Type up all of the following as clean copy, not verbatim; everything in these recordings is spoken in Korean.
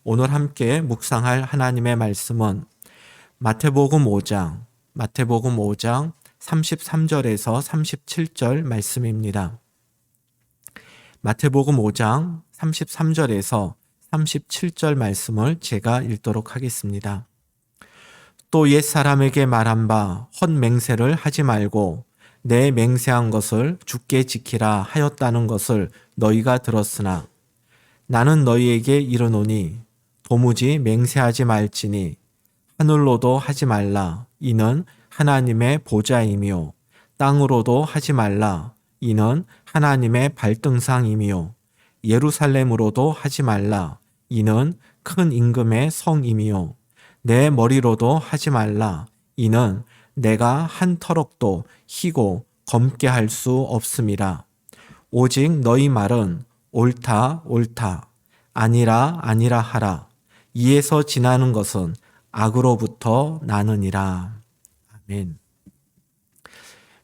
오늘 함께 묵상할 하나님의 말씀은 마태복음 5장 33절에서 37절 말씀입니다. 마태복음 5장 33절에서 37절 말씀을 제가 읽도록 하겠습니다. 또 옛사람에게 말한 바 헛맹세를 하지 말고 내 맹세한 것을 주께 지키라 하였다는 것을 너희가 들었으나 나는 너희에게 이르노니 도무지 맹세하지 말지니 하늘로도 하지 말라 이는 하나님의 보좌이며 땅으로도 하지 말라 이는 하나님의 발등상이며 예루살렘으로도 하지 말라 이는 큰 임금의 성이며 내 머리로도 하지 말라 이는 내가 한 터럭도 희고 검게 할 수 없음이라. 오직 너희 말은 옳다 옳다 아니라 아니라 하라. 이에서 지나는 것은 악으로부터 나느니라. 아멘.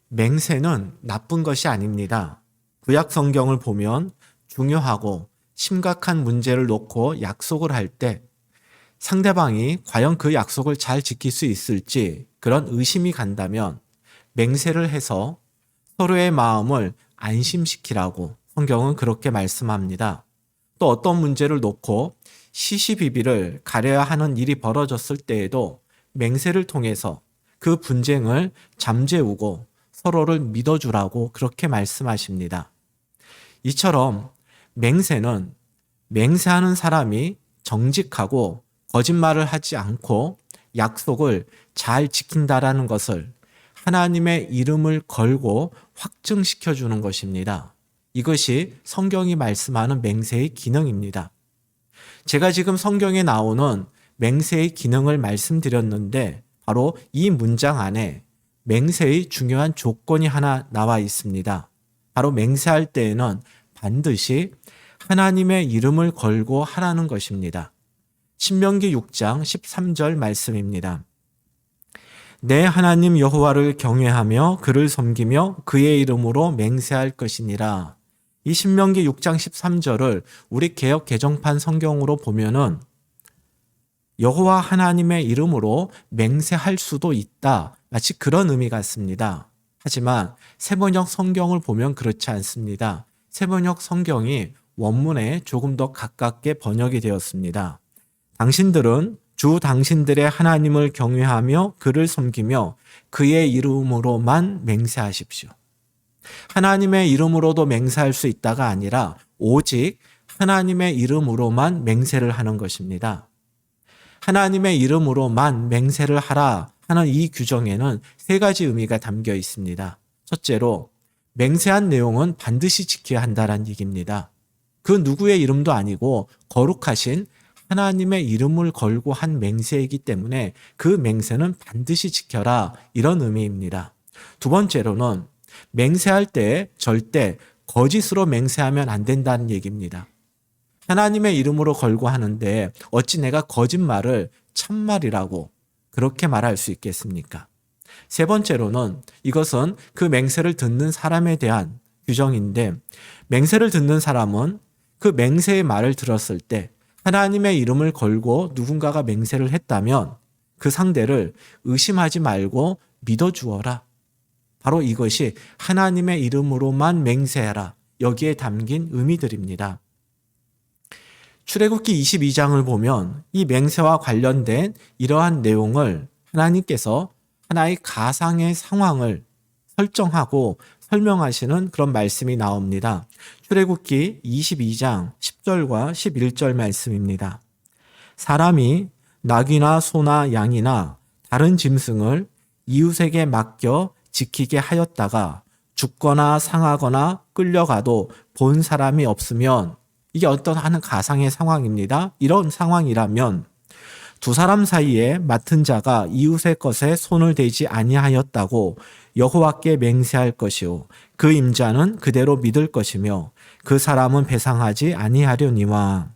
맹세는 나쁜 것이 아닙니다. 구약 성경을 보면 중요하고 심각한 문제를 놓고 약속을 할 때 상대방이 과연 그 약속을 잘 지킬 수 있을지 그런 의심이 간다면 맹세를 해서 서로의 마음을 안심시키라고 성경은 그렇게 말씀합니다. 또 어떤 문제를 놓고 시시비비를 가려야 하는 일이 벌어졌을 때에도 맹세를 통해서 그 분쟁을 잠재우고 서로를 믿어주라고 그렇게 말씀하십니다. 이처럼 맹세는 맹세하는 사람이 정직하고 거짓말을 하지 않고 약속을 잘 지킨다라는 것을 하나님의 이름을 걸고 확증시켜 주는 것입니다. 이것이 성경이 말씀하는 맹세의 기능입니다. 제가 지금 성경에 나오는 맹세의 기능을 말씀드렸는데 바로 이 문장 안에 맹세의 중요한 조건이 하나 나와 있습니다. 바로 맹세할 때에는 반드시 하나님의 이름을 걸고 하라는 것입니다. 신명기 6장 13절 말씀입니다. 내 하나님 여호와를 경외하며 그를 섬기며 그의 이름으로 맹세할 것이니라. 이 신명기 6장 13절을 우리 개역 개정판 성경으로 보면은 여호와 하나님의 이름으로 맹세할 수도 있다. 마치 그런 의미 같습니다. 하지만 세번역 성경을 보면 그렇지 않습니다. 세번역 성경이 원문에 조금 더 가깝게 번역이 되었습니다. 당신들은 주 당신들의 하나님을 경외하며 그를 섬기며 그의 이름으로만 맹세하십시오. 하나님의 이름으로도 맹세할 수 있다가 아니라 오직 하나님의 이름으로만 맹세를 하는 것입니다. 하나님의 이름으로만 맹세를 하라 하는 이 규정에는 세 가지 의미가 담겨 있습니다. 첫째로 맹세한 내용은 반드시 지켜야 한다는 얘기입니다. 그 누구의 이름도 아니고 거룩하신 하나님의 이름을 걸고 한 맹세이기 때문에 그 맹세는 반드시 지켜라 이런 의미입니다. 두 번째로는 맹세할 때 절대 거짓으로 맹세하면 안 된다는 얘기입니다. 하나님의 이름으로 걸고 하는데 어찌 내가 거짓말을 참말이라고 그렇게 말할 수 있겠습니까? 세 번째로는 이것은 그 맹세를 듣는 사람에 대한 규정인데 맹세를 듣는 사람은 그 맹세의 말을 들었을 때 하나님의 이름을 걸고 누군가가 맹세를 했다면 그 상대를 의심하지 말고 믿어주어라. 바로 이것이 하나님의 이름으로만 맹세하라. 여기에 담긴 의미들입니다. 출애굽기 22장을 보면 이 맹세와 관련된 이러한 내용을 하나님께서 하나의 가상의 상황을 설정하고 설명하시는 그런 말씀이 나옵니다. 출애굽기 22장 10절과 11절 말씀입니다. 사람이 낙이나 소나 양이나 다른 짐승을 이웃에게 맡겨 지키게 하였다가 죽거나 상하거나 끌려가도 본 사람이 없으면 이게 어떤 하는 가상의 상황입니다. 이런 상황이라면 두 사람 사이에 맡은 자가 이웃의 것에 손을 대지 아니하였다고 여호와께 맹세할 것이요 그 임자는 그대로 믿을 것이며 그 사람은 배상하지 아니하려니와.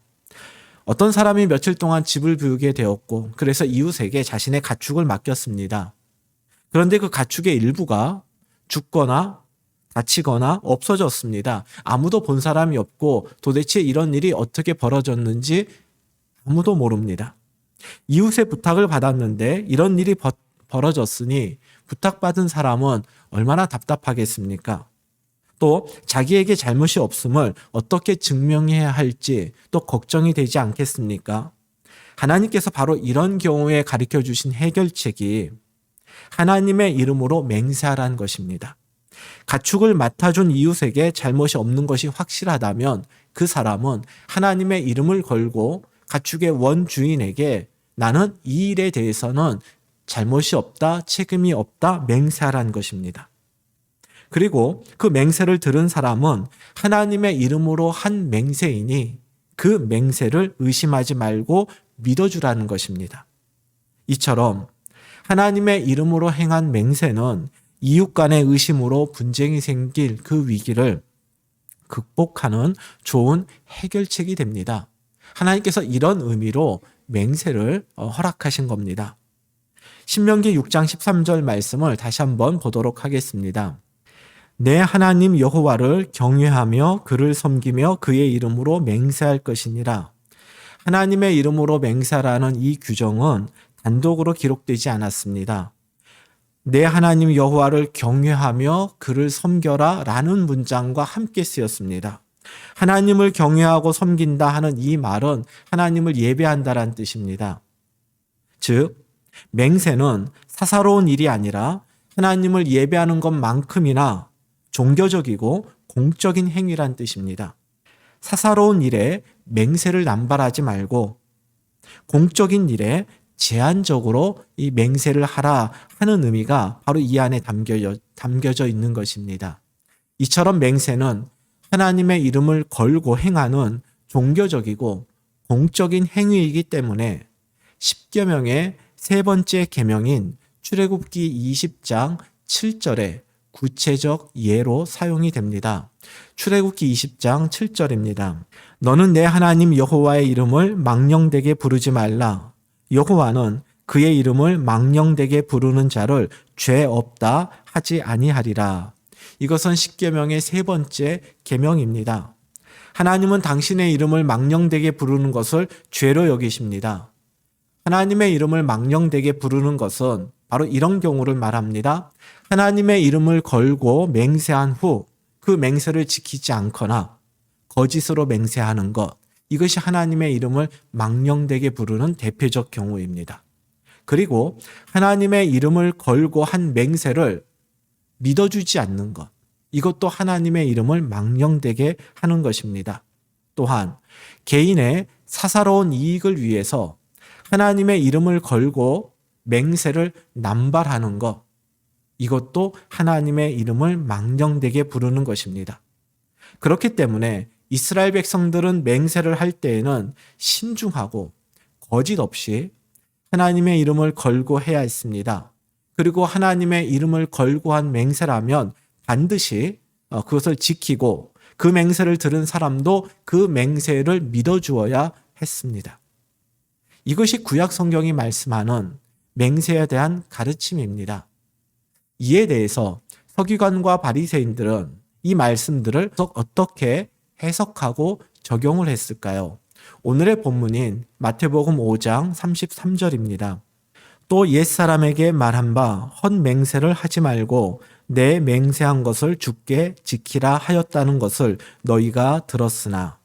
어떤 사람이 며칠 동안 집을 비우게 되었고 그래서 이웃에게 자신의 가축을 맡겼습니다. 그런데 그 가축의 일부가 죽거나 다치거나 없어졌습니다. 아무도 본 사람이 없고 도대체 이런 일이 어떻게 벌어졌는지 아무도 모릅니다. 이웃의 부탁을 받았는데 이런 일이 벌어졌으니 부탁받은 사람은 얼마나 답답하겠습니까? 또 자기에게 잘못이 없음을 어떻게 증명해야 할지 또 걱정이 되지 않겠습니까? 하나님께서 바로 이런 경우에 가르쳐 주신 해결책이 하나님의 이름으로 맹세하라는 것입니다. 가축을 맡아준 이웃에게 잘못이 없는 것이 확실하다면 그 사람은 하나님의 이름을 걸고 가축의 원주인에게 나는 이 일에 대해서는 잘못이 없다, 책임이 없다 맹세하라는 것입니다. 그리고 그 맹세를 들은 사람은 하나님의 이름으로 한 맹세이니 그 맹세를 의심하지 말고 믿어주라는 것입니다. 이처럼 하나님의 이름으로 행한 맹세는 이웃 간의 의심으로 분쟁이 생길 그 위기를 극복하는 좋은 해결책이 됩니다. 하나님께서 이런 의미로 맹세를 허락하신 겁니다. 신명기 6장 13절 말씀을 다시 한번 보도록 하겠습니다. 내 하나님 여호와를 경외하며 그를 섬기며 그의 이름으로 맹세할 것이니라. 하나님의 이름으로 맹세라는 이 규정은 단독으로 기록되지 않았습니다. 내 하나님 여호와를 경외하며 그를 섬겨라 라는 문장과 함께 쓰였습니다. 하나님을 경외하고 섬긴다 하는 이 말은 하나님을 예배한다라는 뜻입니다. 즉, 맹세는 사사로운 일이 아니라 하나님을 예배하는 것만큼이나 종교적이고 공적인 행위란 뜻입니다. 사사로운 일에 맹세를 남발하지 말고 공적인 일에 제한적으로 이 맹세를 하라 하는 의미가 바로 이 안에 담겨져 있는 것입니다. 이처럼 맹세는 하나님의 이름을 걸고 행하는 종교적이고 공적인 행위이기 때문에 10계명의 세 번째 계명인 출애굽기 20장 7절에 구체적 예로 사용이 됩니다. 출애굽기 20장 7절입니다. 너는 내 하나님 여호와의 이름을 망령되게 부르지 말라. 여호와는 그의 이름을 망령되게 부르는 자를 죄 없다 하지 아니하리라. 이것은 십계명의 세 번째 계명입니다. 하나님은 당신의 이름을 망령되게 부르는 것을 죄로 여기십니다. 하나님의 이름을 망령되게 부르는 것은 바로 이런 경우를 말합니다. 하나님의 이름을 걸고 맹세한 후 그 맹세를 지키지 않거나 거짓으로 맹세하는 것, 이것이 하나님의 이름을 망령되게 부르는 대표적 경우입니다. 그리고 하나님의 이름을 걸고 한 맹세를 믿어주지 않는 것, 이것도 하나님의 이름을 망령되게 하는 것입니다. 또한 개인의 사사로운 이익을 위해서 하나님의 이름을 걸고 맹세를 남발하는 것, 이것도 하나님의 이름을 망령되게 부르는 것입니다. 그렇기 때문에 이스라엘 백성들은 맹세를 할 때에는 신중하고 거짓 없이 하나님의 이름을 걸고 해야 했습니다. 그리고 하나님의 이름을 걸고 한 맹세라면 반드시 그것을 지키고 그 맹세를 들은 사람도 그 맹세를 믿어주어야 했습니다. 이것이 구약 성경이 말씀하는 맹세에 대한 가르침입니다. 이에 대해서 서기관과 바리새인들은 이 말씀들을 어떻게 해석하고 적용을 했을까요? 오늘의 본문인 마태복음 5장 33절입니다. 또 옛사람에게 말한 바 헛맹세를 하지 말고 내 맹세한 것을 주께 지키라 하였다는 것을 너희가 들었으나,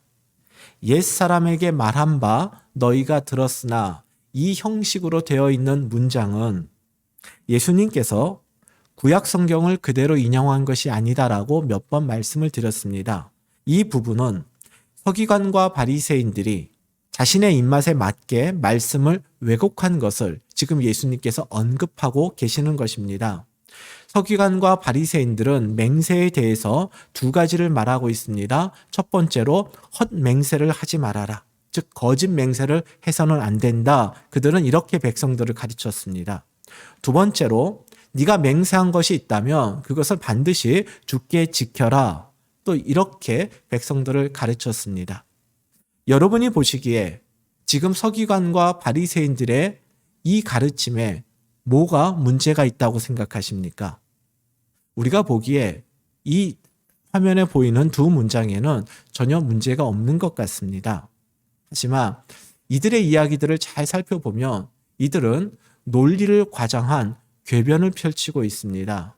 옛사람에게 말한 바 너희가 들었으나, 이 형식으로 되어 있는 문장은 예수님께서 구약 성경을 그대로 인용한 것이 아니다라고 몇 번 말씀을 드렸습니다. 이 부분은 서기관과 바리새인들이 자신의 입맛에 맞게 말씀을 왜곡한 것을 지금 예수님께서 언급하고 계시는 것입니다. 서기관과 바리새인들은 맹세에 대해서 두 가지를 말하고 있습니다. 첫 번째로 헛맹세를 하지 말아라. 즉 거짓 맹세를 해서는 안 된다. 그들은 이렇게 백성들을 가르쳤습니다. 두 번째로 네가 맹세한 것이 있다면 그것을 반드시 주께 지켜라. 또 이렇게 백성들을 가르쳤습니다. 여러분이 보시기에 지금 서기관과 바리새인들의 이 가르침에 뭐가 문제가 있다고 생각하십니까? 우리가 보기에 이 화면에 보이는 두 문장에는 전혀 문제가 없는 것 같습니다. 하지만 이들의 이야기들을 잘 살펴보면 이들은 논리를 과장한 궤변을 펼치고 있습니다.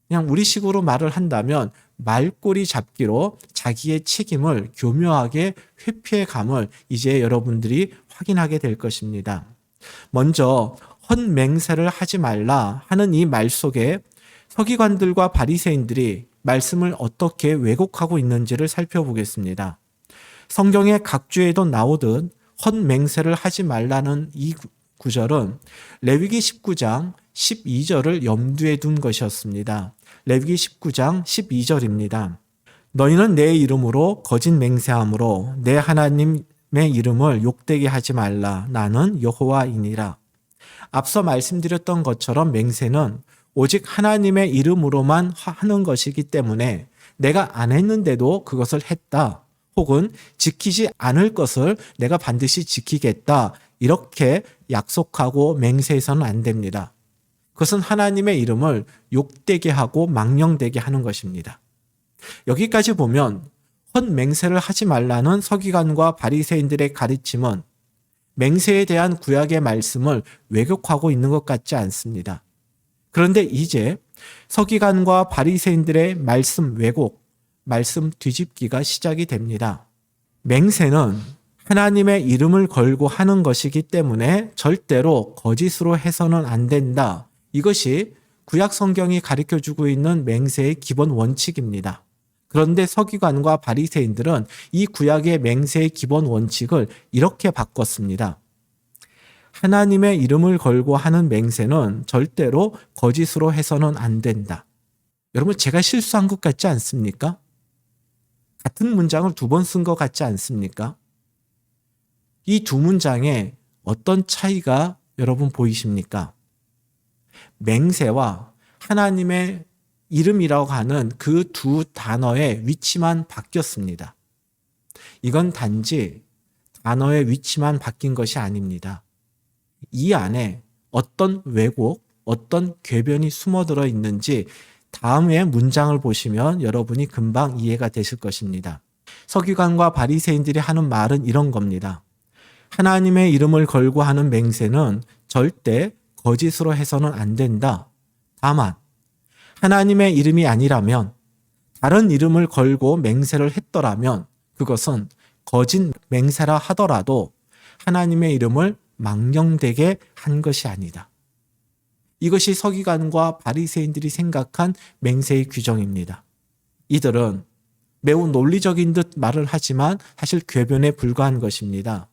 그냥 우리식으로 말을 한다면 말꼬리 잡기로 자기의 책임을 교묘하게 회피해감을 이제 여러분들이 확인하게 될 것입니다. 먼저 헛맹세를 하지 말라 하는 이 말 속에 서기관들과 바리새인들이 말씀을 어떻게 왜곡하고 있는지를 살펴보겠습니다. 성경의 각주에도 나오듯 헛맹세를 하지 말라는 이 구절은 레위기 19장 12절을 염두에 둔 것이었습니다. 레위기 19장 12절입니다. 너희는 내 이름으로 거짓 맹세함으로 내 하나님의 이름을 욕되게 하지 말라. 나는 여호와이니라. 앞서 말씀드렸던 것처럼 맹세는 오직 하나님의 이름으로만 하는 것이기 때문에 내가 안 했는데도 그것을 했다. 혹은 지키지 않을 것을 내가 반드시 지키겠다. 이렇게 약속하고 맹세해서는 안 됩니다. 그것은 하나님의 이름을 욕되게 하고 망령되게 하는 것입니다. 여기까지 보면 헛맹세를 하지 말라는 서기관과 바리새인들의 가르침은 맹세에 대한 구약의 말씀을 왜곡하고 있는 것 같지 않습니다. 그런데 이제 서기관과 바리새인들의 말씀 왜곡, 말씀 뒤집기가 시작이 됩니다. 맹세는 하나님의 이름을 걸고 하는 것이기 때문에 절대로 거짓으로 해서는 안 된다. 이것이 구약 성경이 가르쳐주고 있는 맹세의 기본 원칙입니다. 그런데 서기관과 바리새인들은 이 구약의 맹세의 기본 원칙을 이렇게 바꿨습니다. 하나님의 이름을 걸고 하는 맹세는 절대로 거짓으로 해서는 안 된다. 여러분, 제가 실수한 것 같지 않습니까? 같은 문장을 2번 쓴 것 같지 않습니까? 이 두 문장에 어떤 차이가 여러분 보이십니까? 맹세와 하나님의 이름이라고 하는 그 두 단어의 위치만 바뀌었습니다. 이건 단지 단어의 위치만 바뀐 것이 아닙니다. 이 안에 어떤 왜곡, 어떤 궤변이 숨어들어 있는지 다음의 문장을 보시면 여러분이 금방 이해가 되실 것입니다. 서기관과 바리새인들이 하는 말은 이런 겁니다. 하나님의 이름을 걸고 하는 맹세는 절대 거짓으로 해서는 안 된다. 다만 하나님의 이름이 아니라면 다른 이름을 걸고 맹세를 했더라면 그것은 거짓 맹세라 하더라도 하나님의 이름을 망령되게 한 것이 아니다. 이것이 서기관과 바리새인들이 생각한 맹세의 규정입니다. 이들은 매우 논리적인 듯 말을 하지만 사실 궤변에 불과한 것입니다.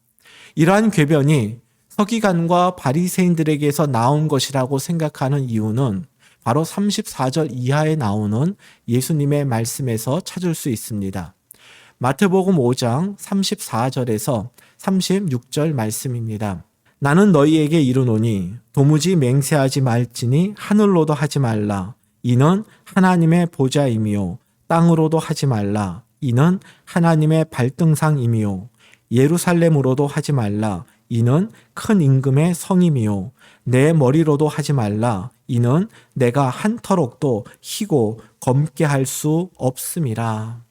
이러한 궤변이 서기관과 바리새인들에게서 나온 것이라고 생각하는 이유는 바로 34절 이하에 나오는 예수님의 말씀에서 찾을 수 있습니다. 마태복음 5장 34절에서 36절 말씀입니다. 나는 너희에게 이르노니 도무지 맹세하지 말지니 하늘로도 하지 말라. 이는 하나님의 보좌이미요. 땅으로도 하지 말라. 이는 하나님의 발등상이미요. 예루살렘으로도 하지 말라. 이는 큰 임금의 성임이요. 내 머리로도 하지 말라. 이는 내가 한 터럭도 희고 검게 할 수 없음이라.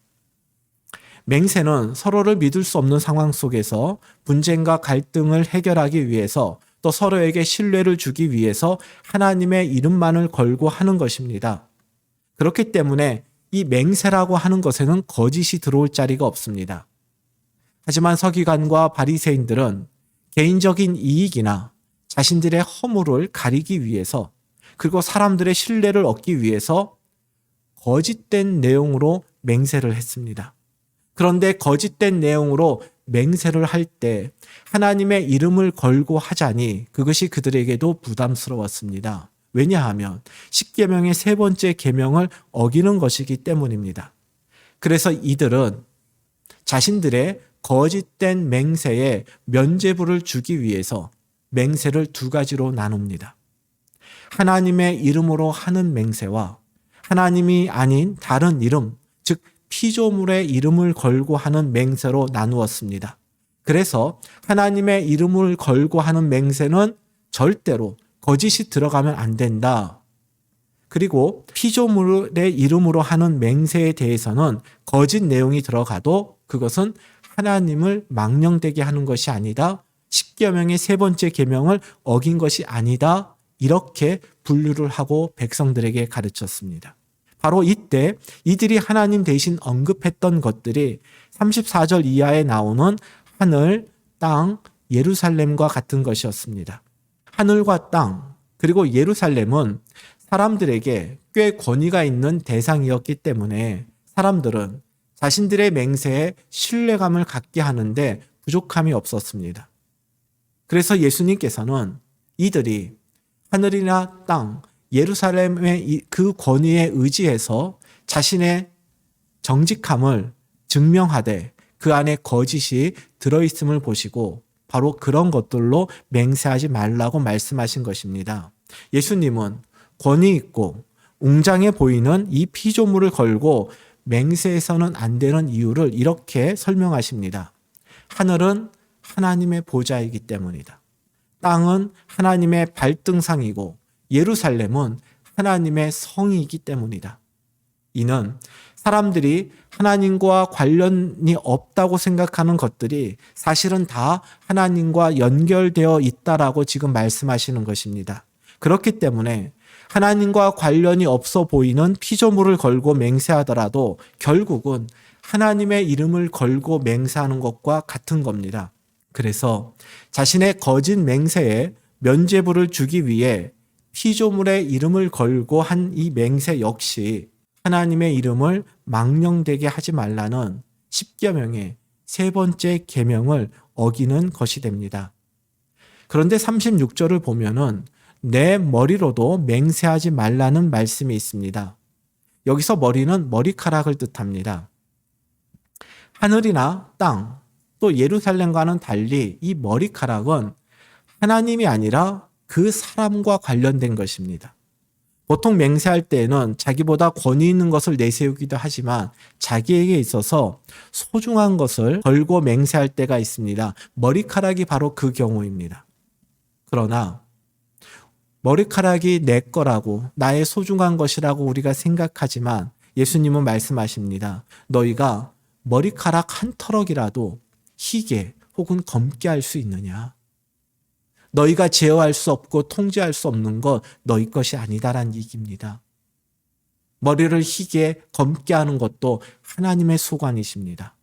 맹세는 서로를 믿을 수 없는 상황 속에서 분쟁과 갈등을 해결하기 위해서 또 서로에게 신뢰를 주기 위해서 하나님의 이름만을 걸고 하는 것입니다. 그렇기 때문에 이 맹세라고 하는 것에는 거짓이 들어올 자리가 없습니다. 하지만 서기관과 바리새인들은 개인적인 이익이나 자신들의 허물을 가리기 위해서 그리고 사람들의 신뢰를 얻기 위해서 거짓된 내용으로 맹세를 했습니다. 그런데 거짓된 내용으로 맹세를 할 때 하나님의 이름을 걸고 하자니 그것이 그들에게도 부담스러웠습니다. 왜냐하면 십계명의 3번째 계명을 어기는 것이기 때문입니다. 그래서 이들은 자신들의 거짓된 맹세에 면죄부를 주기 위해서 맹세를 2가지로 나눕니다. 하나님의 이름으로 하는 맹세와 하나님이 아닌 다른 이름, 즉 피조물의 이름을 걸고 하는 맹세로 나누었습니다. 그래서 하나님의 이름을 걸고 하는 맹세는 절대로 거짓이 들어가면 안 된다. 그리고 피조물의 이름으로 하는 맹세에 대해서는 거짓 내용이 들어가도 그것은 하나님을 망령되게 하는 것이 아니다. 십계명의 세 번째 계명을 어긴 것이 아니다. 이렇게 분류를 하고 백성들에게 가르쳤습니다. 바로 이때 이들이 하나님 대신 언급했던 것들이 34절 이하에 나오는 하늘, 땅, 예루살렘과 같은 것이었습니다. 하늘과 땅, 그리고 예루살렘은 사람들에게 꽤 권위가 있는 대상이었기 때문에 사람들은 자신들의 맹세에 신뢰감을 갖게 하는데 부족함이 없었습니다. 그래서 예수님께서는 이들이 하늘이나 땅, 예루살렘의 그 권위에 의지해서 자신의 정직함을 증명하되 그 안에 거짓이 들어있음을 보시고 바로 그런 것들로 맹세하지 말라고 말씀하신 것입니다. 예수님은 권위 있고 웅장해 보이는 이 피조물을 걸고 맹세해서는 안 되는 이유를 이렇게 설명하십니다. 하늘은 하나님의 보좌이기 때문이다. 땅은 하나님의 발등상이고 예루살렘은 하나님의 성이기 때문이다. 이는 사람들이 하나님과 관련이 없다고 생각하는 것들이 사실은 다 하나님과 연결되어 있다라고 지금 말씀하시는 것입니다. 그렇기 때문에 하나님과 관련이 없어 보이는 피조물을 걸고 맹세하더라도 결국은 하나님의 이름을 걸고 맹세하는 것과 같은 겁니다. 그래서 자신의 거짓 맹세에 면죄부를 주기 위해 피조물의 이름을 걸고 한 이 맹세 역시 하나님의 이름을 망령되게 하지 말라는 십계명의 세 번째 계명을 어기는 것이 됩니다. 그런데 36절을 보면은 내 머리로도 맹세하지 말라는 말씀이 있습니다. 여기서 머리는 머리카락을 뜻합니다. 하늘이나 땅, 또 예루살렘과는 달리 이 머리카락은 하나님이 아니라 그 사람과 관련된 것입니다. 보통 맹세할 때에는 자기보다 권위 있는 것을 내세우기도 하지만 자기에게 있어서 소중한 것을 걸고 맹세할 때가 있습니다. 머리카락이 바로 그 경우입니다. 그러나 머리카락이 내 거라고 나의 소중한 것이라고 우리가 생각하지만 예수님은 말씀하십니다. 너희가 머리카락 한 터럭이라도 희게 혹은 검게 할 수 있느냐? 너희가 제어할 수 없고 통제할 수 없는 것 너희 것이 아니다라는 얘기입니다. 머리를 희게 검게 하는 것도 하나님의 소관이십니다.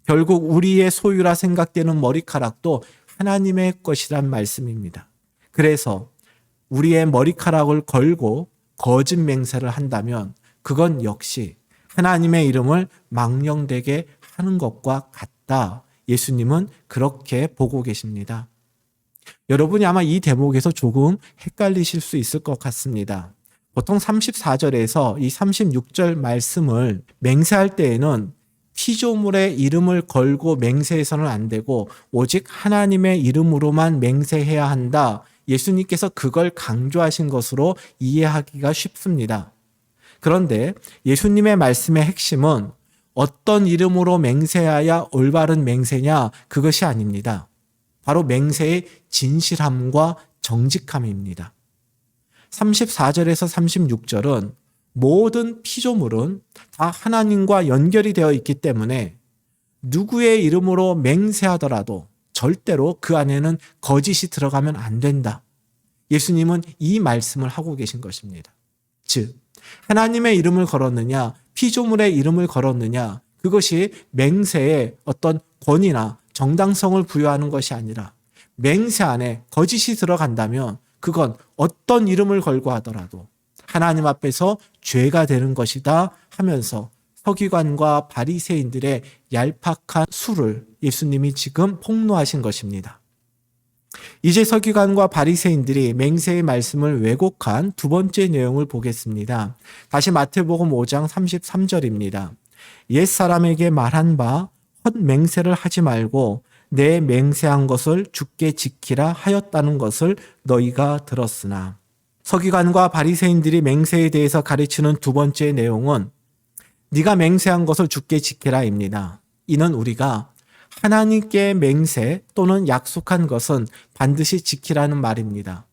결국 우리의 소유라 생각되는 머리카락도 하나님의 것이란 말씀입니다. 그래서 우리의 머리카락을 걸고 거짓 맹세를 한다면 그건 역시 하나님의 이름을 망령되게 하는 것과 같다. 예수님은 그렇게 보고 계십니다. 여러분이 아마 이 대목에서 조금 헷갈리실 수 있을 것 같습니다. 보통 34절에서 이 36절 말씀을 맹세할 때에는 피조물의 이름을 걸고 맹세해서는 안 되고 오직 하나님의 이름으로만 맹세해야 한다. 예수님께서 그걸 강조하신 것으로 이해하기가 쉽습니다. 그런데 예수님의 말씀의 핵심은 어떤 이름으로 맹세해야 올바른 맹세냐? 그것이 아닙니다. 바로 맹세의 진실함과 정직함입니다. 34절에서 36절은 모든 피조물은 다 하나님과 연결이 되어 있기 때문에 누구의 이름으로 맹세하더라도 절대로 그 안에는 거짓이 들어가면 안 된다. 예수님은 이 말씀을 하고 계신 것입니다. 즉, 하나님의 이름을 걸었느냐, 피조물의 이름을 걸었느냐, 그것이 맹세의 어떤 권위나 정당성을 부여하는 것이 아니라 맹세 안에 거짓이 들어간다면 그건 어떤 이름을 걸고 하더라도 하나님 앞에서 죄가 되는 것이다 하면서 서기관과 바리새인들의 얄팍한 수를 예수님이 지금 폭로하신 것입니다. 이제 서기관과 바리새인들이 맹세의 말씀을 왜곡한 두 번째 내용을 보겠습니다. 다시 마태복음 5장 33절입니다. 옛사람에게 말한 바 헛맹세를 하지 말고 내 맹세한 것을 주께 지키라 하였다는 것을 너희가 들었으나. 서기관과 바리새인들이 맹세에 대해서 가르치는 두 번째 내용은 네가 맹세한 것을 주께 지키라입니다. 이는 우리가 하나님께 맹세 또는 약속한 것은 반드시 지키라는 말입니다.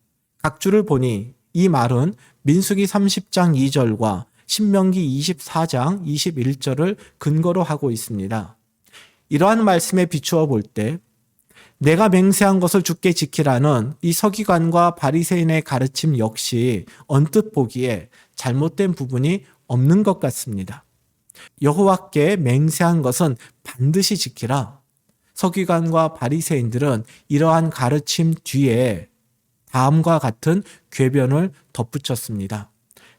각주를 보니 이 말은 민수기 30장 2절과 신명기 24장 21절을 근거로 하고 있습니다. 이러한 말씀에 비추어 볼 때 내가 맹세한 것을 주께 지키라는 이 서기관과 바리새인의 가르침 역시 언뜻 보기에 잘못된 부분이 없는 것 같습니다. 여호와께 맹세한 것은 반드시 지키라. 서기관과 바리새인들은 이러한 가르침 뒤에 다음과 같은 궤변을 덧붙였습니다.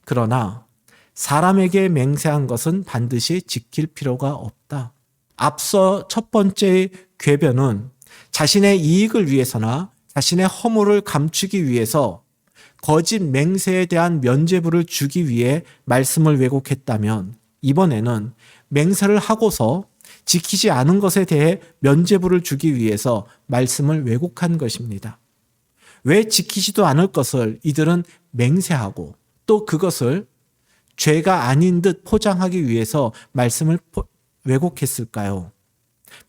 그러나 사람에게 맹세한 것은 반드시 지킬 필요가 없다. 앞서 첫 번째 궤변은 자신의 이익을 위해서나 자신의 허물을 감추기 위해서 거짓 맹세에 대한 면죄부를 주기 위해 말씀을 왜곡했다면, 이번에는 맹세를 하고서 지키지 않은 것에 대해 면죄부를 주기 위해서 말씀을 왜곡한 것입니다. 왜 지키지도 않을 것을 이들은 맹세하고 또 그것을 죄가 아닌 듯 포장하기 위해서 말씀을 왜곡했을까요?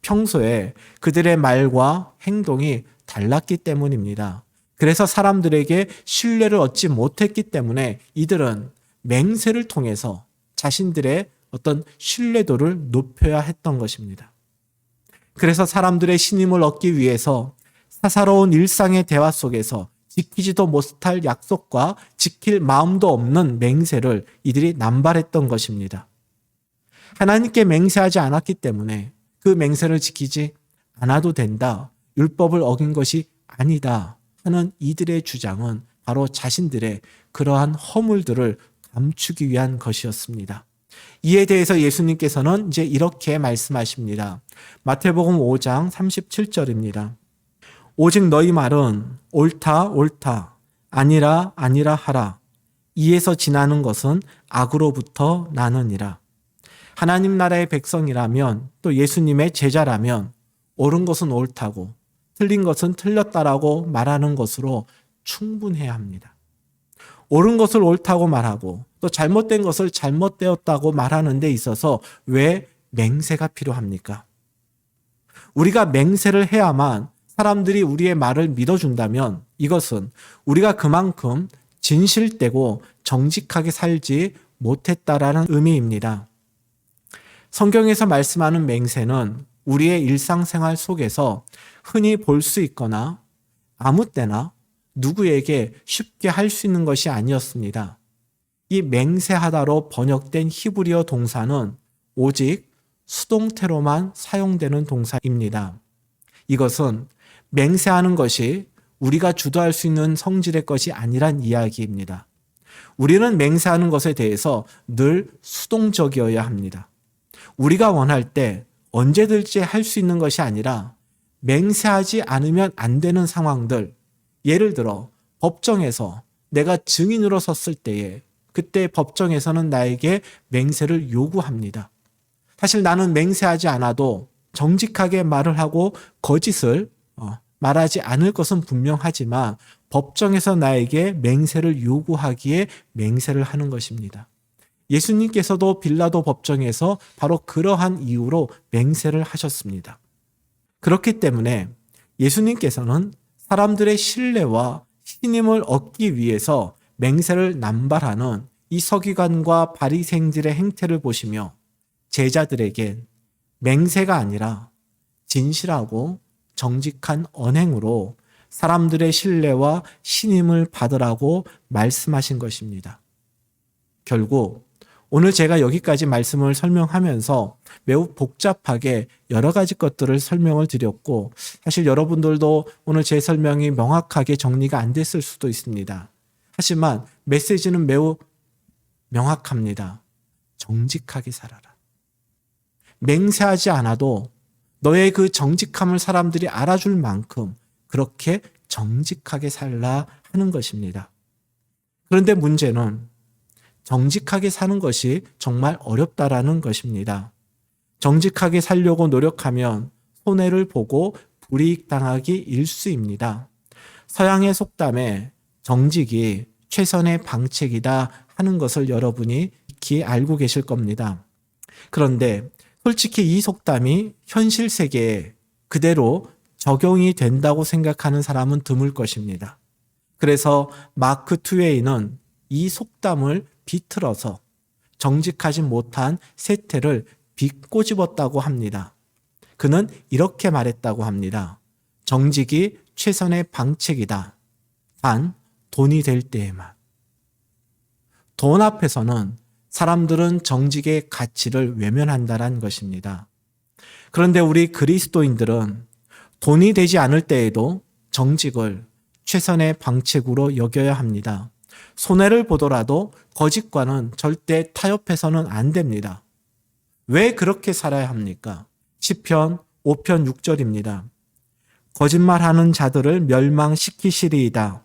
평소에 그들의 말과 행동이 달랐기 때문입니다. 그래서 사람들에게 신뢰를 얻지 못했기 때문에 이들은 맹세를 통해서 자신들의 어떤 신뢰도를 높여야 했던 것입니다. 그래서 사람들의 신임을 얻기 위해서 사사로운 일상의 대화 속에서 지키지도 못할 약속과 지킬 마음도 없는 맹세를 이들이 남발했던 것입니다. 하나님께 맹세하지 않았기 때문에 그 맹세를 지키지 않아도 된다, 율법을 어긴 것이 아니다 하는 이들의 주장은 바로 자신들의 그러한 허물들을 감추기 위한 것이었습니다. 이에 대해서 예수님께서는 이제 이렇게 말씀하십니다. 마태복음 5장 37절입니다. 오직 너희 말은 옳다 옳다 아니라 아니라 하라. 이에서 지나는 것은 악으로부터 나느니라. 하나님 나라의 백성이라면 또 예수님의 제자라면 옳은 것은 옳다고 틀린 것은 틀렸다라고 말하는 것으로 충분해야 합니다. 옳은 것을 옳다고 말하고 또 잘못된 것을 잘못되었다고 말하는 데 있어서 왜 맹세가 필요합니까? 우리가 맹세를 해야만 사람들이 우리의 말을 믿어준다면 이것은 우리가 그만큼 진실되고 정직하게 살지 못했다라는 의미입니다. 성경에서 말씀하는 맹세는 우리의 일상생활 속에서 흔히 볼 수 있거나 아무 때나 누구에게 쉽게 할 수 있는 것이 아니었습니다. 이 맹세하다로 번역된 히브리어 동사는 오직 수동태로만 사용되는 동사입니다. 이것은 맹세하는 것이 우리가 주도할 수 있는 성질의 것이 아니란 이야기입니다. 우리는 맹세하는 것에 대해서 늘 수동적이어야 합니다. 우리가 원할 때 언제든지 할 수 있는 것이 아니라 맹세하지 않으면 안 되는 상황들, 예를 들어 법정에서 내가 증인으로 섰을 때에 그때 법정에서는 나에게 맹세를 요구합니다. 사실 나는 맹세하지 않아도 정직하게 말을 하고 거짓을 말하지 않을 것은 분명하지만 법정에서 나에게 맹세를 요구하기에 맹세를 하는 것입니다. 예수님께서도 빌라도 법정에서 바로 그러한 이유로 맹세를 하셨습니다. 그렇기 때문에 예수님께서는 사람들의 신뢰와 신임을 얻기 위해서 맹세를 남발하는 이 서기관과 바리새인들의 행태를 보시며 제자들에겐 맹세가 아니라 진실하고 정직한 언행으로 사람들의 신뢰와 신임을 받으라고 말씀하신 것입니다. 결국 오늘 제가 여기까지 말씀을 설명하면서 매우 복잡하게 여러 가지 것들을 설명을 드렸고 사실 여러분들도 오늘 제 설명이 명확하게 정리가 안 됐을 수도 있습니다. 하지만 메시지는 매우 명확합니다. 정직하게 살아라. 맹세하지 않아도 너의 그 정직함을 사람들이 알아줄 만큼 그렇게 정직하게 살라 하는 것입니다. 그런데 문제는 정직하게 사는 것이 정말 어렵다라는 것입니다. 정직하게 살려고 노력하면 손해를 보고 불이익 당하기 일쑤입니다. 서양의 속담에 정직이 최선의 방책이다 하는 것을 여러분이 익히 알고 계실 겁니다. 그런데 솔직히 이 속담이 현실 세계에 그대로 적용이 된다고 생각하는 사람은 드물 것입니다. 그래서 마크 트웨이는 이 속담을 비틀어서 정직하지 못한 세태를 비꼬집었다고 합니다. 그는 이렇게 말했다고 합니다. 정직이 최선의 방책이다. 단, 돈이 될 때에만. 돈 앞에서는 사람들은 정직의 가치를 외면한다는 것입니다. 그런데 우리 그리스도인들은 돈이 되지 않을 때에도 정직을 최선의 방책으로 여겨야 합니다. 손해를 보더라도 거짓과는 절대 타협해서는 안 됩니다. 왜 그렇게 살아야 합니까? 시편 5편 6절입니다. 거짓말하는 자들을 멸망시키시리이다.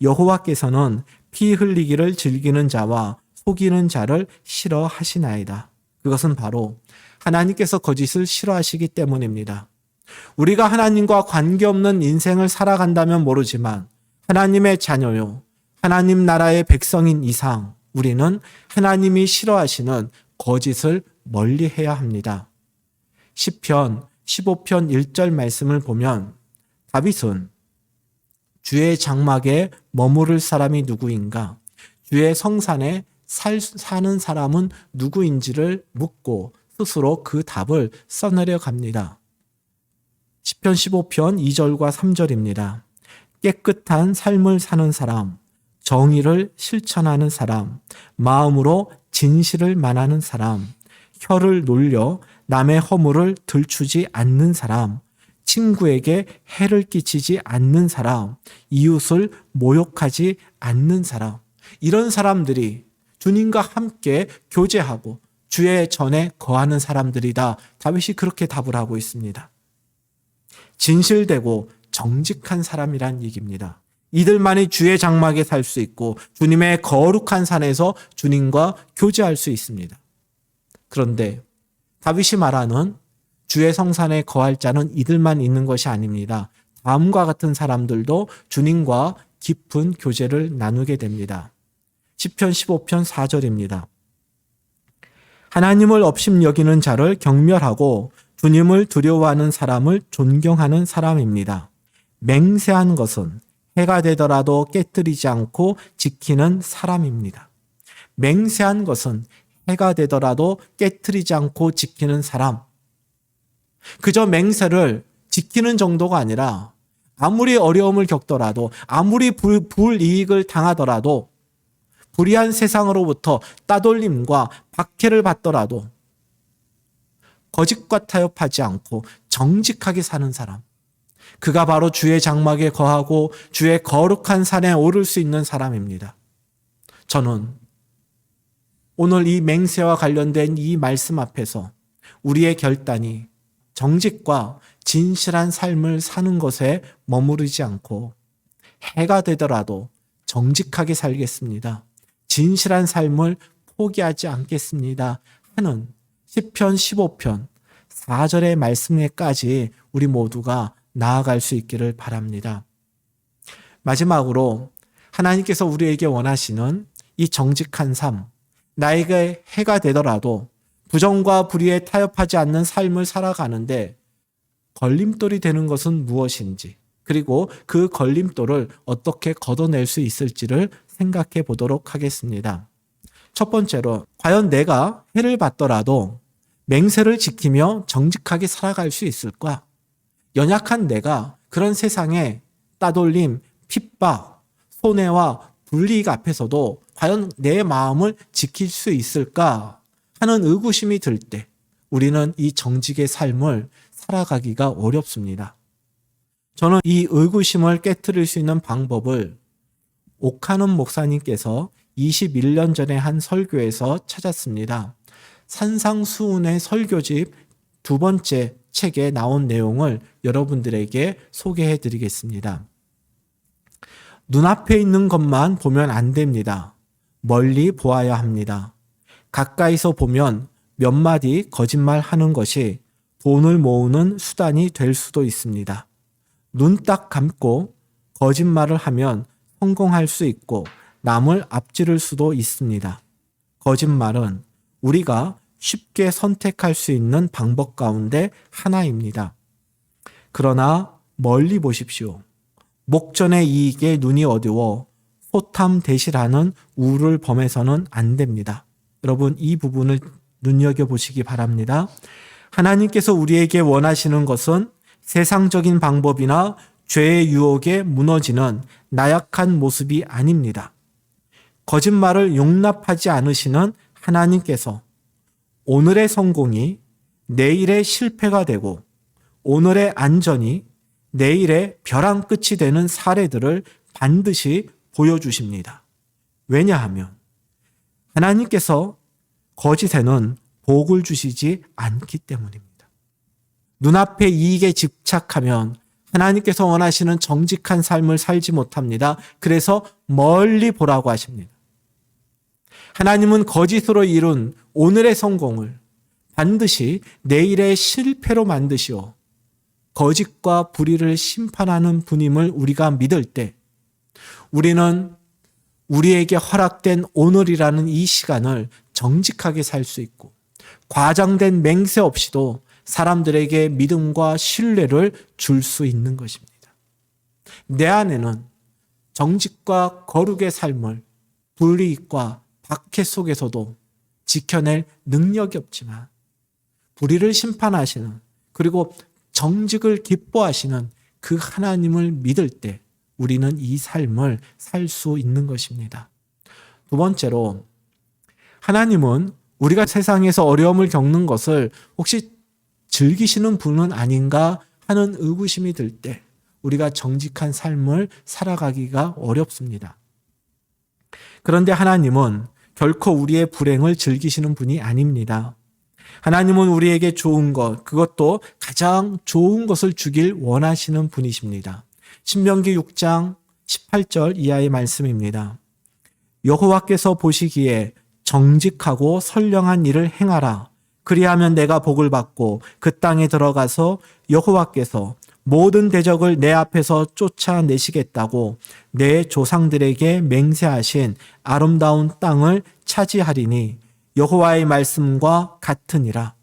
여호와께서는 피 흘리기를 즐기는 자와 속이는 자를 싫어하시나이다. 그것은 바로 하나님께서 거짓을 싫어하시기 때문입니다. 우리가 하나님과 관계없는 인생을 살아간다면 모르지만 하나님의 자녀요, 하나님 나라의 백성인 이상 우리는 하나님이 싫어하시는 거짓을 멀리해야 합니다. 시편 15편 1절 말씀을 보면 다윗은 주의 장막에 머무를 사람이 누구인가? 주의 성산에 사는 사람은 누구인지를 묻고 스스로 그 답을 써내려 갑니다. 시편 15편 2절과 3절입니다. 깨끗한 삶을 사는 사람, 정의를 실천하는 사람, 마음으로 진실을 말하는 사람, 혀를 놀려 남의 허물을 들추지 않는 사람, 친구에게 해를 끼치지 않는 사람, 이웃을 모욕하지 않는 사람, 이런 사람들이 주님과 함께 교제하고 주의 전에 거하는 사람들이다. 다윗이 그렇게 답을 하고 있습니다. 진실되고 정직한 사람이란 얘기입니다. 이들만이 주의 장막에 살 수 있고 주님의 거룩한 산에서 주님과 교제할 수 있습니다. 그런데 다윗이 말하는 주의 성산에 거할 자는 이들만 있는 것이 아닙니다. 다음과 같은 사람들도 주님과 깊은 교제를 나누게 됩니다. 시편 15편 4절입니다. 하나님을 업심여기는 자를 경멸하고 주님을 두려워하는 사람을 존경하는 사람입니다. 맹세한 것은 해가 되더라도 깨뜨리지 않고 지키는 사람입니다. 맹세한 것은 해가 되더라도 깨뜨리지 않고 지키는 사람. 그저 맹세를 지키는 정도가 아니라 아무리 어려움을 겪더라도 아무리 불이익을 당하더라도 불의한 세상으로부터 따돌림과 박해를 받더라도 거짓과 타협하지 않고 정직하게 사는 사람. 그가 바로 주의 장막에 거하고 주의 거룩한 산에 오를 수 있는 사람입니다. 저는 오늘 이 맹세와 관련된 이 말씀 앞에서 우리의 결단이 정직과 진실한 삶을 사는 것에 머무르지 않고 해가 되더라도 정직하게 살겠습니다. 진실한 삶을 포기하지 않겠습니다. 하는 시편 15편 4절의 말씀에까지 우리 모두가 나아갈 수 있기를 바랍니다. 마지막으로 하나님께서 우리에게 원하시는 이 정직한 삶, 나에게 해가 되더라도 부정과 불의에 타협하지 않는 삶을 살아가는데 걸림돌이 되는 것은 무엇인지, 그리고 그 걸림돌을 어떻게 걷어낼 수 있을지를 생각해 보도록 하겠습니다. 첫 번째로, 과연 내가 해를 받더라도 맹세를 지키며 정직하게 살아갈 수 있을까? 연약한 내가 그런 세상에 따돌림, 핍박, 손해와 불이익 앞에서도 과연 내 마음을 지킬 수 있을까 하는 의구심이 들 때 우리는 이 정직의 삶을 살아가기가 어렵습니다. 저는 이 의구심을 깨트릴 수 있는 방법을 옥하는 목사님께서 21년 전에 한 설교에서 찾았습니다. 산상수훈의 설교집 2번째 책에 나온 내용을 여러분들에게 소개해 드리겠습니다. 눈앞에 있는 것만 보면 안 됩니다. 멀리 보아야 합니다. 가까이서 보면 몇 마디 거짓말하는 것이 돈을 모으는 수단이 될 수도 있습니다. 눈 딱 감고 거짓말을 하면 성공할 수 있고 남을 앞지를 수도 있습니다. 거짓말은 우리가 쉽게 선택할 수 있는 방법 가운데 하나입니다. 그러나 멀리 보십시오. 목전의 이익에 눈이 어두워 소탐대실하는 우를 범해서는 안 됩니다. 여러분, 이 부분을 눈여겨보시기 바랍니다. 하나님께서 우리에게 원하시는 것은 세상적인 방법이나 죄의 유혹에 무너지는 나약한 모습이 아닙니다. 거짓말을 용납하지 않으시는 하나님께서 오늘의 성공이 내일의 실패가 되고 오늘의 안전이 내일의 벼랑 끝이 되는 사례들을 반드시 보여주십니다. 왜냐하면 하나님께서 거짓에는 복을 주시지 않기 때문입니다. 눈앞의 이익에 집착하면 하나님께서 원하시는 정직한 삶을 살지 못합니다. 그래서 멀리 보라고 하십니다. 하나님은 거짓으로 이룬 오늘의 성공을 반드시 내일의 실패로 만드시어 거짓과 불의를 심판하는 분임을 우리가 믿을 때 우리는 우리에게 허락된 오늘이라는 이 시간을 정직하게 살 수 있고 과장된 맹세 없이도 사람들에게 믿음과 신뢰를 줄 수 있는 것입니다. 내 안에는 정직과 거룩의 삶을 불이익과 박해 속에서도 지켜낼 능력이 없지만 불의를 심판하시는 그리고 정직을 기뻐하시는 그 하나님을 믿을 때 우리는 이 삶을 살 수 있는 것입니다. 두 번째로 하나님은 우리가 세상에서 어려움을 겪는 것을 혹시 즐기시는 분은 아닌가 하는 의구심이 들 때 우리가 정직한 삶을 살아가기가 어렵습니다. 그런데 하나님은 결코 우리의 불행을 즐기시는 분이 아닙니다. 하나님은 우리에게 좋은 것, 그것도 가장 좋은 것을 주길 원하시는 분이십니다. 신명기 6장 18절 이하의 말씀입니다. 여호와께서 보시기에 정직하고 선량한 일을 행하라. 그리하면 내가 복을 받고 그 땅에 들어가서 여호와께서 모든 대적을 내 앞에서 쫓아내시겠다고 내 조상들에게 맹세하신 아름다운 땅을 차지하리니 여호와의 말씀과 같으니라.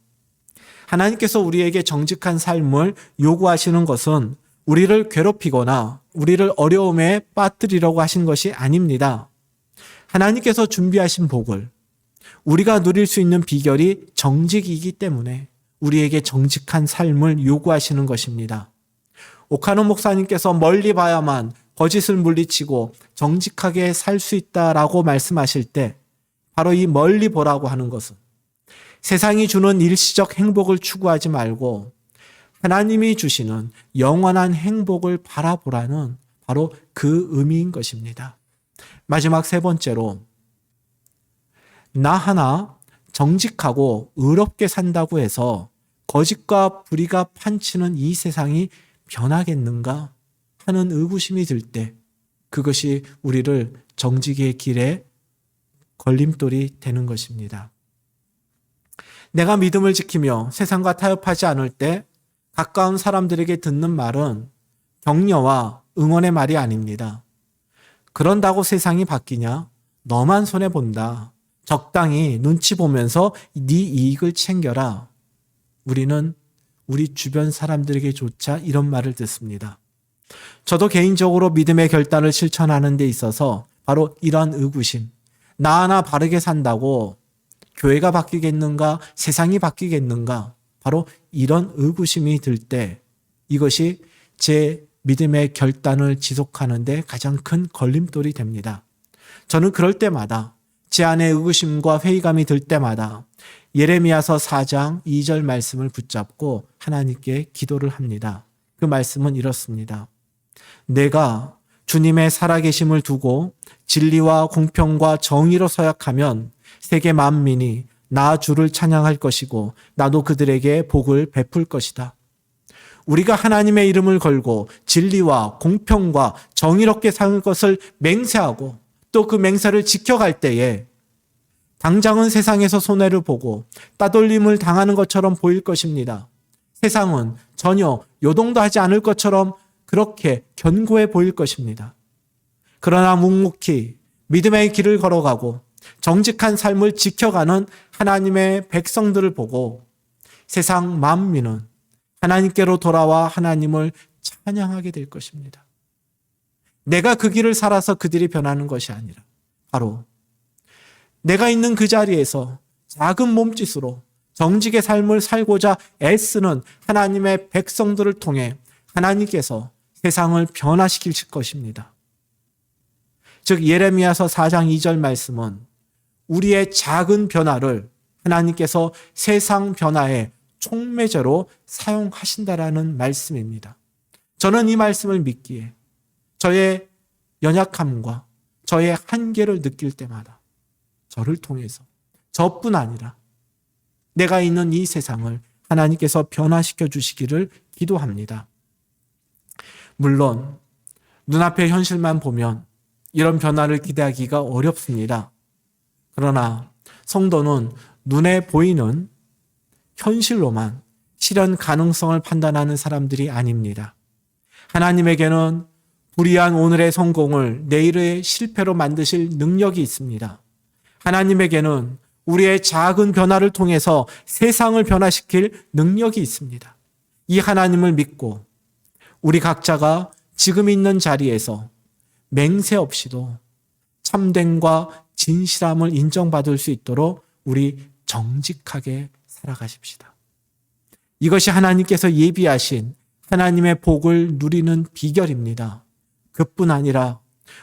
하나님께서 우리에게 정직한 삶을 요구하시는 것은 우리를 괴롭히거나 우리를 어려움에 빠뜨리려고 하신 것이 아닙니다. 하나님께서 준비하신 복을 우리가 누릴 수 있는 비결이 정직이기 때문에 우리에게 정직한 삶을 요구하시는 것입니다. 오카노 목사님께서 멀리 봐야만 거짓을 물리치고 정직하게 살 수 있다라고 말씀하실 때 바로 이 멀리 보라고 하는 것은 세상이 주는 일시적 행복을 추구하지 말고 하나님이 주시는 영원한 행복을 바라보라는 바로 그 의미인 것입니다. 마지막 세 번째로 나 하나 정직하고 의롭게 산다고 해서 거짓과 불의가 판치는 이 세상이 변하겠는가 하는 의구심이 들 때 그것이 우리를 정직의 길에 걸림돌이 되는 것입니다. 내가 믿음을 지키며 세상과 타협하지 않을 때 가까운 사람들에게 듣는 말은 격려와 응원의 말이 아닙니다. 그런다고 세상이 바뀌냐? 너만 손해본다. 적당히 눈치 보면서 네 이익을 챙겨라. 우리는 우리 주변 사람들에게조차 이런 말을 듣습니다. 저도 개인적으로 믿음의 결단을 실천하는 데 있어서 바로 이러한 의구심, 나 하나 바르게 산다고 교회가 바뀌겠는가, 세상이 바뀌겠는가, 바로 이런 의구심이 들 때 이것이 제 믿음의 결단을 지속하는 데 가장 큰 걸림돌이 됩니다. 저는 그럴 때마다 제 안에 의구심과 회의감이 들 때마다 예레미야서 4장 2절 말씀을 붙잡고 하나님께 기도를 합니다. 그 말씀은 이렇습니다. 내가 주님의 살아계심을 두고 진리와 공평과 정의로 서약하면 세계 만민이 나 주를 찬양할 것이고 나도 그들에게 복을 베풀 것이다. 우리가 하나님의 이름을 걸고 진리와 공평과 정의롭게 사는 것을 맹세하고 또 그 맹세를 지켜갈 때에 당장은 세상에서 손해를 보고 따돌림을 당하는 것처럼 보일 것입니다. 세상은 전혀 요동도 하지 않을 것처럼 그렇게 견고해 보일 것입니다. 그러나 묵묵히 믿음의 길을 걸어가고 정직한 삶을 지켜가는 하나님의 백성들을 보고 세상 만민은 하나님께로 돌아와 하나님을 찬양하게 될 것입니다. 내가 그 길을 살아서 그들이 변하는 것이 아니라 바로 내가 있는 그 자리에서 작은 몸짓으로 정직의 삶을 살고자 애쓰는 하나님의 백성들을 통해 하나님께서 세상을 변화시키실 것입니다. 즉 예레미야서 4장 2절 말씀은 우리의 작은 변화를 하나님께서 세상 변화의 촉매제로 사용하신다라는 말씀입니다. 저는 이 말씀을 믿기에 저의 연약함과 저의 한계를 느낄 때마다 저를 통해서 저뿐 아니라 내가 있는 이 세상을 하나님께서 변화시켜 주시기를 기도합니다. 물론 눈앞의 현실만 보면 이런 변화를 기대하기가 어렵습니다. 그러나 성도는 눈에 보이는 현실로만 실현 가능성을 판단하는 사람들이 아닙니다. 하나님에게는 불의한 오늘의 성공을 내일의 실패로 만드실 능력이 있습니다. 하나님에게는 우리의 작은 변화를 통해서 세상을 변화시킬 능력이 있습니다. 이 하나님을 믿고 우리 각자가 지금 있는 자리에서 맹세 없이도 참됨과 진실함을 인정받을 수 있도록 우리 정직하게 살아가십시다. 이것이 하나님께서 예비하신 하나님의 복을 누리는 비결입니다. 그뿐 아니라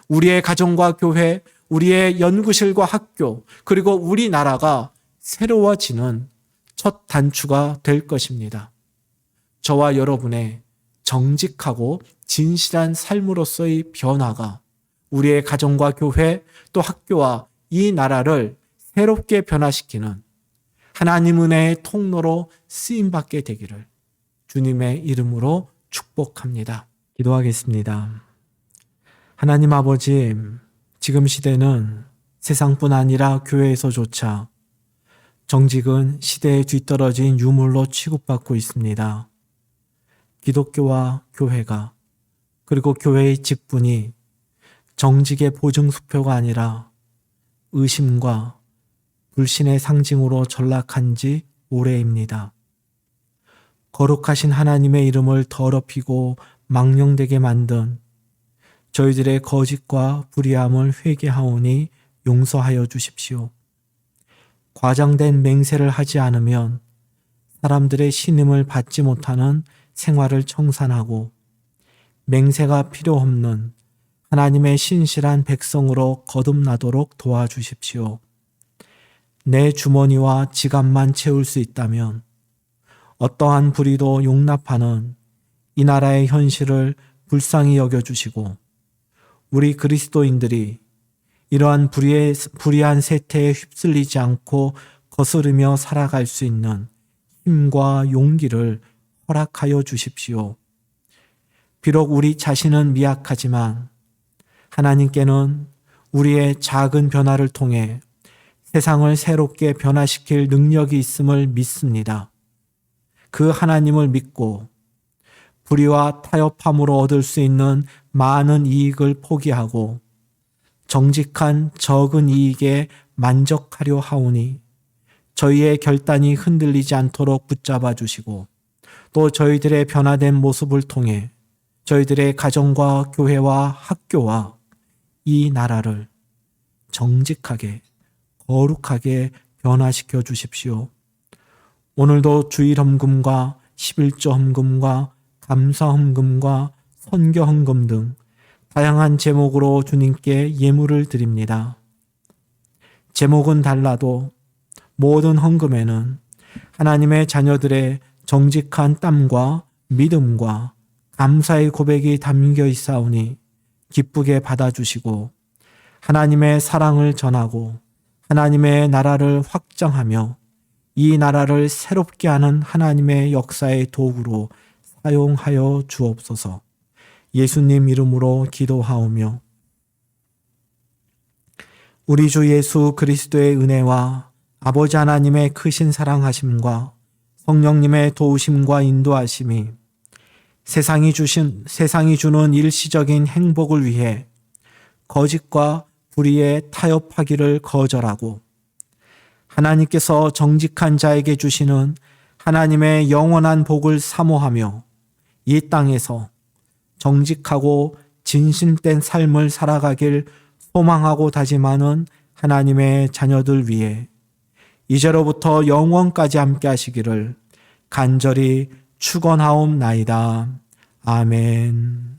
우리의 가정과 교회, 우리의 연구실과 학교, 그리고 우리나라가 새로워지는 첫 단추가 될 것입니다. 저와 여러분의 정직하고 진실한 삶으로서의 변화가 우리의 가정과 교회, 또 학교와 이 나라를 새롭게 변화시키는 하나님 은혜의 통로로 쓰임받게 되기를 주님의 이름으로 축복합니다. 기도하겠습니다. 하나님 아버지, 지금 시대는 세상뿐 아니라 교회에서조차 정직은 시대에 뒤떨어진 유물로 취급받고 있습니다. 기독교와 교회가, 그리고 교회의 직분이 정직의 보증수표가 아니라 의심과 불신의 상징으로 전락한 지 오래입니다. 거룩하신 하나님의 이름을 더럽히고 망령되게 만든 저희들의 거짓과 불의함을 회개하오니 용서하여 주십시오. 과장된 맹세를 하지 않으면 사람들의 신임을 받지 못하는 생활을 청산하고 맹세가 필요 없는 하나님의 신실한 백성으로 거듭나도록 도와주십시오. 내 주머니와 지갑만 채울 수 있다면 어떠한 불의도 용납하는 이 나라의 현실을 불쌍히 여겨주시고 우리 그리스도인들이 이러한 불의한 세태에 휩쓸리지 않고 거스르며 살아갈 수 있는 힘과 용기를 허락하여 주십시오. 비록 우리 자신은 미약하지만 하나님께는 우리의 작은 변화를 통해 세상을 새롭게 변화시킬 능력이 있음을 믿습니다. 그 하나님을 믿고 불의와 타협함으로 얻을 수 있는 많은 이익을 포기하고 정직한 적은 이익에 만족하려 하오니 저희의 결단이 흔들리지 않도록 붙잡아 주시고 또 저희들의 변화된 모습을 통해 저희들의 가정과 교회와 학교와 이 나라를 정직하게 거룩하게 변화시켜 주십시오. 오늘도 주일 헌금과 11조 헌금과 감사 헌금과 선교 헌금 등 다양한 제목으로 주님께 예물을 드립니다. 제목은 달라도 모든 헌금에는 하나님의 자녀들의 정직한 땀과 믿음과 감사의 고백이 담겨 있사오니 기쁘게 받아주시고 하나님의 사랑을 전하고 하나님의 나라를 확장하며 이 나라를 새롭게 하는 하나님의 역사의 도구로 사용하여 주옵소서. 예수님 이름으로 기도하오며 우리 주 예수 그리스도의 은혜와 아버지 하나님의 크신 사랑하심과 성령님의 도우심과 인도하심이 세상이 주는 일시적인 행복을 위해 거짓과 불의에 타협하기를 거절하고 하나님께서 정직한 자에게 주시는 하나님의 영원한 복을 사모하며 이 땅에서 정직하고 진실된 삶을 살아가길 소망하고 다짐하는 하나님의 자녀들 위해 이제로부터 영원까지 함께 하시기를 간절히 축원하옵나이다. 아멘.